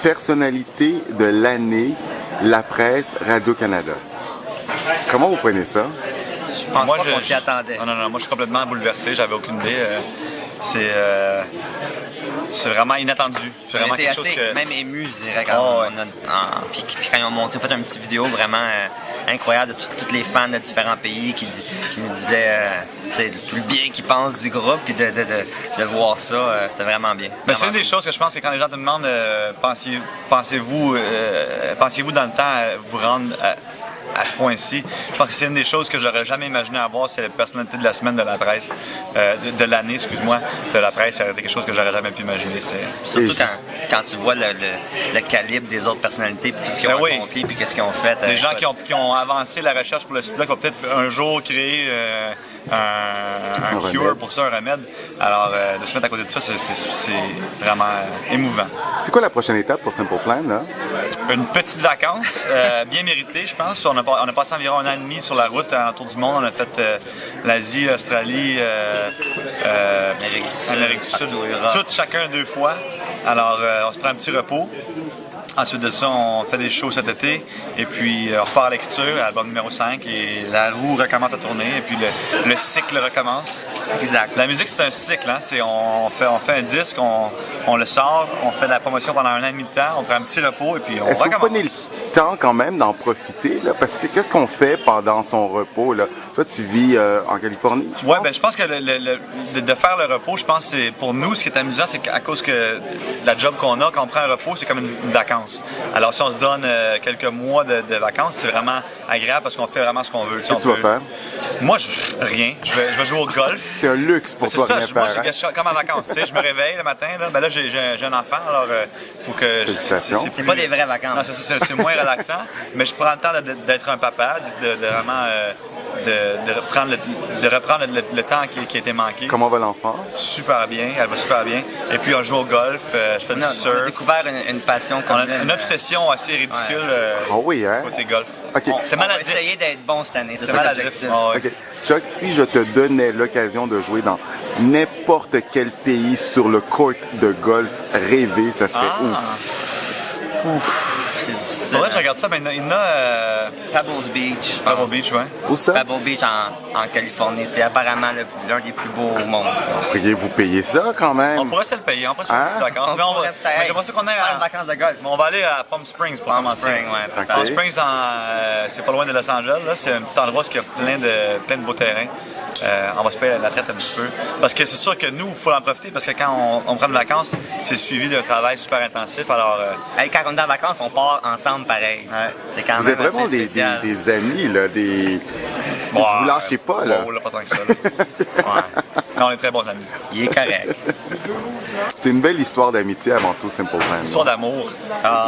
personnalité de l'année, La Presse, Radio-Canada. Comment vous prenez ça? Je pense pas qu'on s'y attendait. Non, moi je suis complètement bouleversé, j'avais aucune idée. C'est vraiment inattendu. C'est vraiment quelque chose que... même ému, je dirais, quand puis quand ils ont monté, fait une petite vidéo vraiment incroyable de tous les fans de différents pays qui nous disaient tout le bien qu'ils pensent du groupe, puis de voir ça, c'était vraiment bien. C'est une des choses que je pense que quand les gens te demandent pensez-vous dans le temps vous rendre à ce point-ci, je pense que c'est une des choses que j'aurais jamais imaginé avoir, c'est la personnalité de la semaine de La Presse, de l'année, excuse-moi, de La Presse, ça aurait été quelque chose que j'aurais jamais pu imaginer. Surtout quand tu vois le calibre des autres personnalités, puis tout ce qu'ils ont accompli, puis qu'est-ce qu'ils ont fait. Les gens qui ont avancé la recherche pour le site-là, qui vont peut-être un jour créer un cure pour ça, un remède. Alors, de se mettre à côté de ça, c'est vraiment émouvant. C'est quoi la prochaine étape pour Simple Plan, là? Une petite vacance, bien méritée, je pense. On a passé environ 1 an et demi sur la route autour du monde. On a fait l'Asie, l'Australie, Amérique du Sud, tout chacun 2 fois. Alors, on se prend un petit repos. Ensuite de ça, on fait des shows cet été. Et puis, on repart à l'écriture, album numéro 5. Et la roue recommence à tourner. Et puis, le cycle recommence. Exact. La musique, c'est un cycle. Hein? On fait un disque, on le sort, on fait de la promotion pendant 1 an et demi de temps, on prend un petit repos et puis on recommence. Est-ce que vous prenez le temps quand même d'en profiter? Là? Parce que qu'est-ce qu'on fait pendant son repos? Là? Toi, tu vis en Californie, je pense? Oui, je pense que de faire le repos, je pense que c'est pour nous, ce qui est amusant, c'est qu'à cause que la job qu'on a, quand on prend un repos, c'est comme une vacance. Alors, si on se donne quelques mois de vacances, c'est vraiment agréable parce qu'on fait vraiment ce qu'on veut. Qu'est-ce que tu vas faire? Moi, rien. Je vais jouer au golf. C'est un luxe pour toi, rien faire. Moi, je suis comme en vacances. Je me réveille le matin. Là, j'ai un enfant, alors il faut que... C'est pas des vraies vacances. Non, c'est moins relaxant. Mais je prends le temps d'être un papa, de vraiment... de reprendre le temps qui a été manqué. Comment va l'enfant? Super bien, elle va super bien. Et puis on joue au golf, je fais du surf. On a découvert une passion comme une obsession assez ridicule côté golf. Okay. C'est mal à essayer d'être bon cette année, c'est ça l'objectif. Okay. Chuck, si je te donnais l'occasion de jouer dans n'importe quel pays sur le court de golf rêvé, ça serait où? C'est difficile. Faudrait que je regarde ça, mais il y en a... Pebbles Beach. Pebble Beach, ouais. Où ça? Pebble Beach en Californie. C'est apparemment l'un des plus beaux au monde. Pourriez-vous payer ça quand même? On pourrait se le payer, on pourrait se faire une petite vacance. Mais j'aimerais ça qu'on ait une vacance de golf. On va aller à Palm Springs pour commencer. Palm Springs, c'est pas loin de Los Angeles. C'est un petit endroit où il y a plein de beaux terrains. On va se payer la traite un petit peu. Parce que c'est sûr que nous, il faut en profiter parce que quand on prend des vacances, c'est suivi d'un travail super intensif. Alors, quand on est en vacances, on part ensemble pareil. Ouais. C'est quand vous même êtes vraiment des amis, là, vous lâchez pas, là. Pas tant que ça. Ouais. Non, on est très bons amis. Il est correct. C'est une belle histoire d'amitié avant tout, Simple Plan. Histoire d'amour.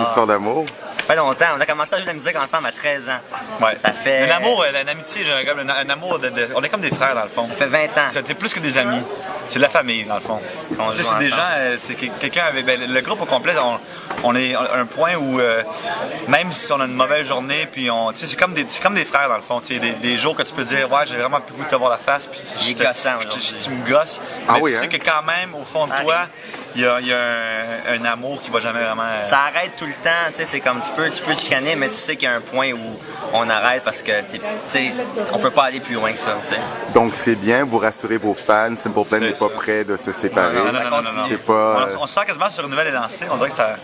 Histoire d'amour. Ça fait longtemps. On a commencé à jouer de la musique ensemble à 13 ans. Ouais. Ça fait... Un amour, une amitié, un amour on est comme des frères, dans le fond. Ça fait 20 ans. C'était plus que des amis. C'est de la famille, dans le fond. C'est des gens, c'est quelqu'un avec... le groupe au complet, on est à un point où, même si on a une mauvaise journée, puis c'est comme des frères, dans le fond. Des jours que tu peux dire, ouais, j'ai vraiment plus goût de te voir la face, puis tu me gosses. Mais tu sais que quand même, au fond de toi, il y a un amour qui va jamais vraiment... Ça arrête tout le temps, tu sais, c'est comme tu peux chicaner, mais tu sais qu'il y a un point où on arrête parce que on peut pas aller plus loin que ça, tu sais. Donc c'est bien, vous rassurez vos fans, Simple Plan n'est pas prêt de se séparer. Non. C'est pas... On se sent quasiment sur une nouvelle élancée, on dirait que ça...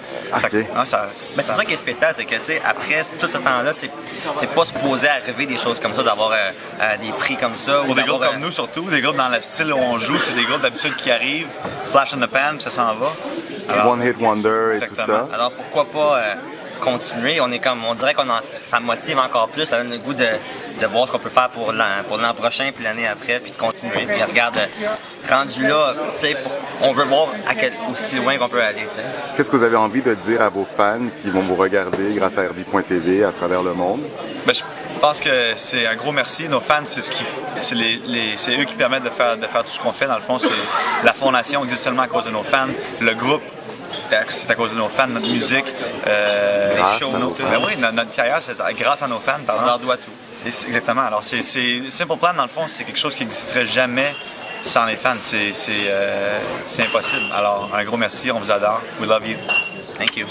Okay. Mais c'est ça qui est spécial, c'est que, tu sais, après tout ce temps-là, c'est pas supposé arriver des choses comme ça, d'avoir des prix comme ça. Pour des groupes comme nous, surtout, des groupes dans le style où on joue, c'est des groupes d'habitude qui arrivent, flash in the pan, puis ça s'en va. Alors, One Hit Wonder et tout ça. Alors pourquoi pas continuer? On dirait qu'on ça motive encore plus, ça donne le goût de voir ce qu'on peut faire pour l'an prochain, puis l'année après, puis de continuer. Puis regarde, rendu là, tu sais, on veut voir aussi loin qu'on peut aller, tu sais. Qu'est-ce que vous avez envie de dire à vos fans qui vont vous regarder grâce à RD.tv à travers le monde? Je pense que c'est un gros merci. Nos fans, c'est eux qui permettent de faire tout ce qu'on fait. Dans le fond, c'est la fondation existe seulement à cause de nos fans. Le groupe, c'est à cause de nos fans, notre musique, les shows. Notre carrière, c'est grâce à nos fans. On leur doit tout. Exactement. Alors, Simple Plan, dans le fond, c'est quelque chose qui n'existerait jamais sans les fans. C'est impossible. Alors, un gros merci. On vous adore. We love you. Thank you.